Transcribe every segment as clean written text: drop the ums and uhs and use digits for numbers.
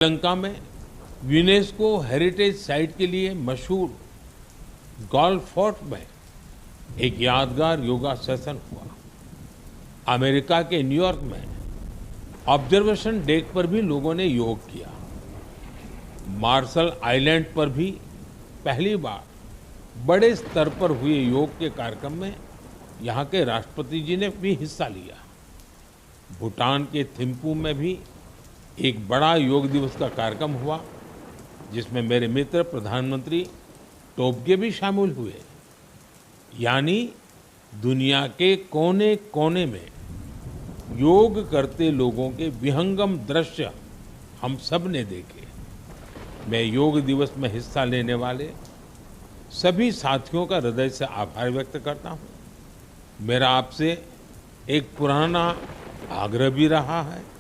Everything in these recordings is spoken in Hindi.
श्रीलंका में यूनेस्को हेरिटेज साइट के लिए मशहूर गोल्फ फोर्ट में एक यादगार योगा सेशन हुआ। अमेरिका के न्यूयॉर्क में ऑब्जर्वेशन डेक पर भी लोगों ने योग किया। मार्शल आइलैंड पर भी पहली बार बड़े स्तर पर हुए योग के कार्यक्रम में यहाँ के राष्ट्रपति जी ने भी हिस्सा लिया। भूटान के थिम्पू में भी एक बड़ा योग दिवस का कार्यक्रम हुआ, जिसमें मेरे मित्र प्रधानमंत्री टोबगे भी शामिल हुए। यानी दुनिया के कोने कोने में योग करते लोगों के विहंगम दृश्य हम सब ने देखे। मैं योग दिवस में हिस्सा लेने वाले सभी साथियों का हृदय से आभार व्यक्त करता हूँ। मेरा आपसे एक पुराना आग्रह भी रहा है,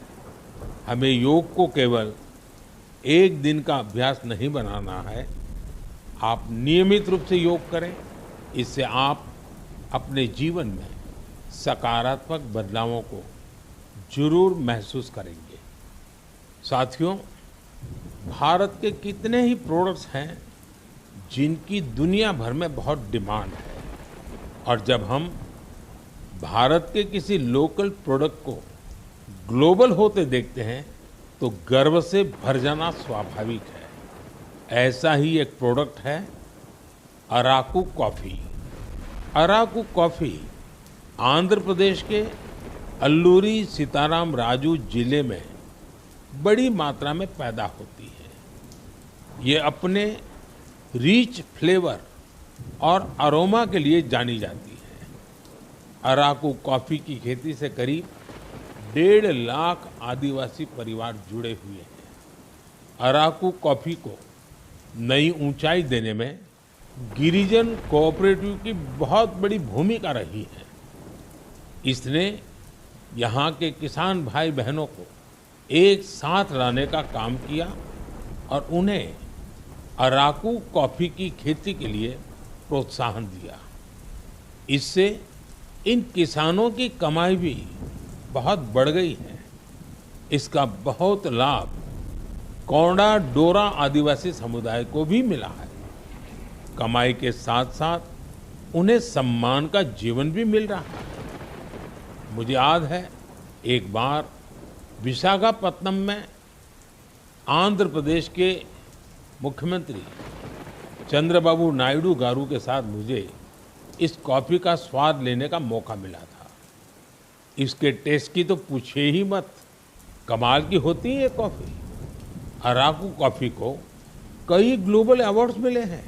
हमें योग को केवल एक दिन का अभ्यास नहीं बनाना है। आप नियमित रूप से योग करें, इससे आप अपने जीवन में सकारात्मक बदलावों को जरूर महसूस करेंगे। साथियों, भारत के कितने ही प्रोडक्ट्स हैं जिनकी दुनिया भर में बहुत डिमांड है, और जब हम भारत के किसी लोकल प्रोडक्ट को ग्लोबल होते देखते हैं तो गर्व से भर जाना स्वाभाविक है। ऐसा ही एक प्रोडक्ट है अराकू कॉफ़ी। अराकू कॉफ़ी आंध्र प्रदेश के अल्लूरी सीताराम राजू जिले में बड़ी मात्रा में पैदा होती है। ये अपने रिच फ्लेवर और अरोमा के लिए जानी जाती है। अराकू कॉफ़ी की खेती से करीब 1.5 लाख आदिवासी परिवार जुड़े हुए हैं। अराकू कॉफ़ी को नई ऊंचाई देने में गिरिजन कोऑपरेटिव की बहुत बड़ी भूमिका रही है। इसने यहाँ के किसान भाई बहनों को एक साथ लाने का काम किया और उन्हें अराकू कॉफ़ी की खेती के लिए प्रोत्साहन दिया। इससे इन किसानों की कमाई भी बहुत बढ़ गई है। इसका बहुत लाभ कोंडा डोरा आदिवासी समुदाय को भी मिला है। कमाई के साथ साथ उन्हें सम्मान का जीवन भी मिल रहा है। मुझे याद है, एक बार विशाखापत्तनम में आंध्र प्रदेश के मुख्यमंत्री चंद्रबाबू नायडू गारू के साथ मुझे इस कॉफ़ी का स्वाद लेने का मौका मिला था। इसके टेस्ट की तो पूछिए ही मत, कमाल की होती है ये कॉफ़ी। अराकू कॉफ़ी को कई ग्लोबल अवार्ड्स मिले हैं।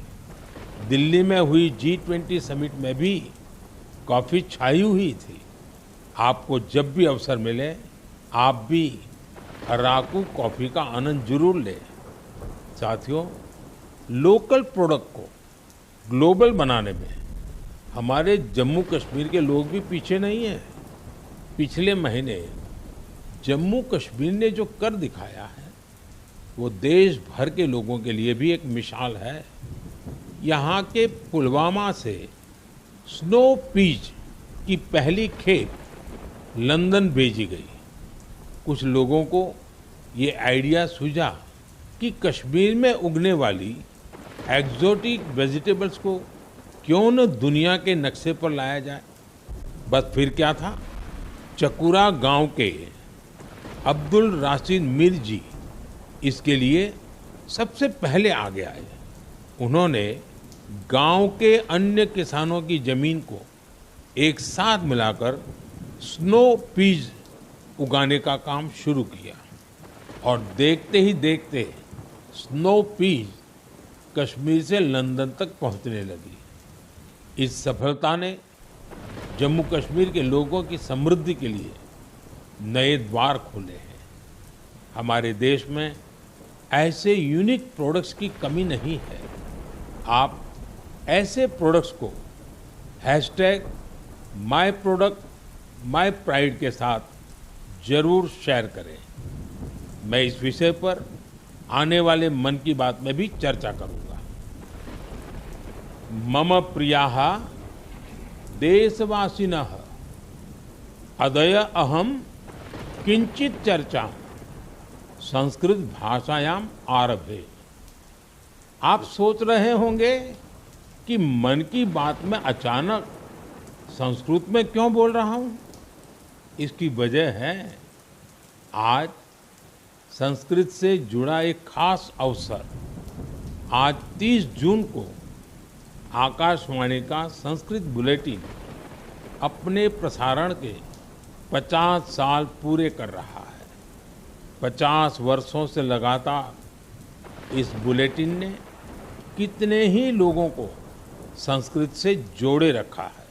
दिल्ली में हुई G20 समिट में भी कॉफ़ी छाई हुई थी। आपको जब भी अवसर मिले, आप भी अराकू कॉफ़ी का आनंद जरूर लें। साथियों, लोकल प्रोडक्ट को ग्लोबल बनाने में हमारे जम्मू कश्मीर के लोग भी पीछे नहीं हैं। पिछले महीने जम्मू कश्मीर ने जो कर दिखाया है, वो देश भर के लोगों के लिए भी एक मिसाल है। यहाँ के पुलवामा से स्नो पीच की पहली खेप लंदन भेजी गई। कुछ लोगों को ये आइडिया सूझा कि कश्मीर में उगने वाली एक्सोटिक वेजिटेबल्स को क्यों न दुनिया के नक्शे पर लाया जाए। बस फिर क्या था, चकुरा गांव के अब्दुल राशिद मीर जी इसके लिए सबसे पहले आगे आए। उन्होंने गांव के अन्य किसानों की जमीन को एक साथ मिलाकर स्नो पीज उगाने का काम शुरू किया, और देखते ही देखते स्नो पीज कश्मीर से लंदन तक पहुंचने लगी। इस सफलता ने जम्मू कश्मीर के लोगों की समृद्धि के लिए नए द्वार खोले हैं। हमारे देश में ऐसे यूनिक प्रोडक्ट्स की कमी नहीं है। आप ऐसे प्रोडक्ट्स को #MyProductMyPride के साथ जरूर शेयर करें। मैं इस विषय पर आने वाले मन की बात में भी चर्चा करूंगा। मम प्रियाः देशवासिनः अद्य अहम किंचित चर्चा संस्कृत भाषायाम आरभे। आप सोच रहे होंगे कि मन की बात में अचानक संस्कृत में क्यों बोल रहा हूं? इसकी वजह है आज संस्कृत से जुड़ा एक खास अवसर। आज 30 जून को आकाशवाणी का संस्कृत बुलेटिन अपने प्रसारण के 50 साल पूरे कर रहा है। 50 वर्षों से लगातार इस बुलेटिन ने कितने ही लोगों को संस्कृत से जोड़े रखा है।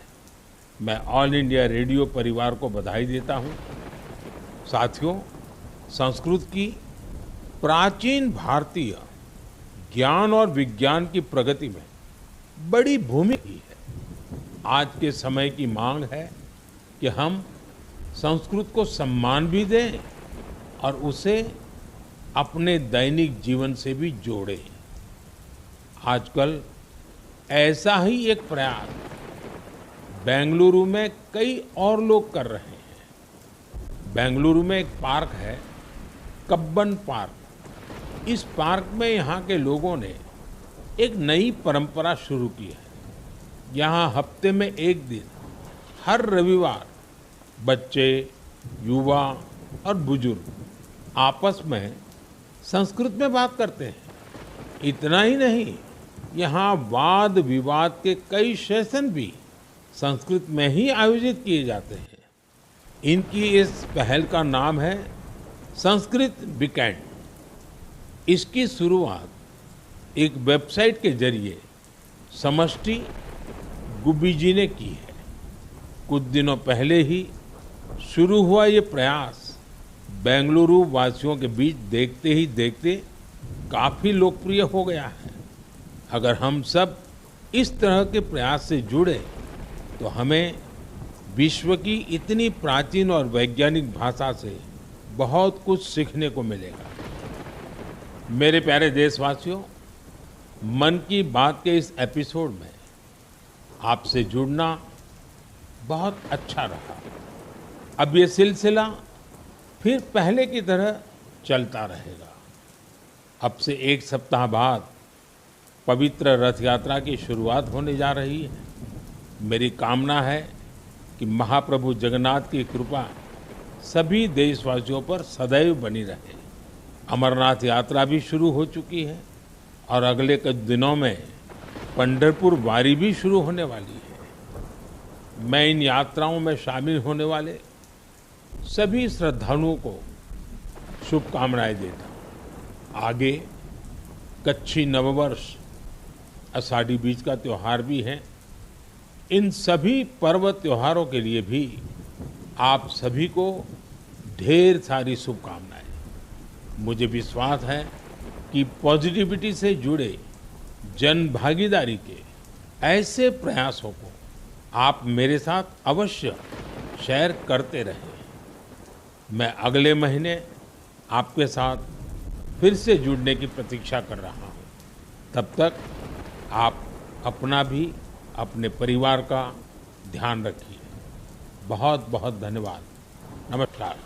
मैं ऑल इंडिया रेडियो परिवार को बधाई देता हूं। साथियों, संस्कृत की प्राचीन भारतीय ज्ञान और विज्ञान की प्रगति में बड़ी भूमिका है। आज के समय की मांग है कि हम संस्कृत को सम्मान भी दें और उसे अपने दैनिक जीवन से भी जोड़ें। आजकल ऐसा ही एक प्रयास बेंगलुरु में कई और लोग कर रहे हैं। बेंगलुरु में एक पार्क है, कब्बन पार्क। इस पार्क में यहाँ के लोगों ने एक नई परंपरा शुरू की है। यहाँ हफ्ते में एक दिन हर रविवार बच्चे, युवा और बुजुर्ग आपस में संस्कृत में बात करते हैं। इतना ही नहीं, यहाँ वाद विवाद के कई सेशन भी संस्कृत में ही आयोजित किए जाते हैं। इनकी इस पहल का नाम है संस्कृत वीकेंड। इसकी शुरुआत एक वेबसाइट के जरिए समष्टि गुब्बी जी ने की है। कुछ दिनों पहले ही शुरू हुआ ये प्रयास बेंगलुरु वासियों के बीच देखते ही देखते काफी लोकप्रिय हो गया है। अगर हम सब इस तरह के प्रयास से जुड़े तो हमें विश्व की इतनी प्राचीन और वैज्ञानिक भाषा से बहुत कुछ सीखने को मिलेगा। मेरे प्यारे देशवासियों, मन की बात के इस एपिसोड में आपसे जुड़ना बहुत अच्छा रहा। अब ये सिलसिला फिर पहले की तरह चलता रहेगा। अब से एक सप्ताह बाद पवित्र रथ यात्रा की शुरुआत होने जा रही है। मेरी कामना है कि महाप्रभु जगन्नाथ की कृपा सभी देशवासियों पर सदैव बनी रहे। अमरनाथ यात्रा भी शुरू हो चुकी है और अगले कुछ दिनों में पंढरपुर वारी भी शुरू होने वाली है। मैं इन यात्राओं में शामिल होने वाले सभी श्रद्धालुओं को शुभकामनाएं देता हूं। आगे कच्छी नववर्ष, आषाढ़ी बीज का त्योहार भी है। इन सभी पर्व त्योहारों के लिए भी आप सभी को ढेर सारी शुभकामनाएं। मुझे विश्वास है कि पॉजिटिविटी से जुड़े जन भागीदारी के ऐसे प्रयासों को आप मेरे साथ अवश्य शेयर करते रहें। मैं अगले महीने आपके साथ फिर से जुड़ने की प्रतीक्षा कर रहा हूं। तब तक आप अपना भी, अपने परिवार का ध्यान रखिए। बहुत बहुत धन्यवाद। नमस्कार।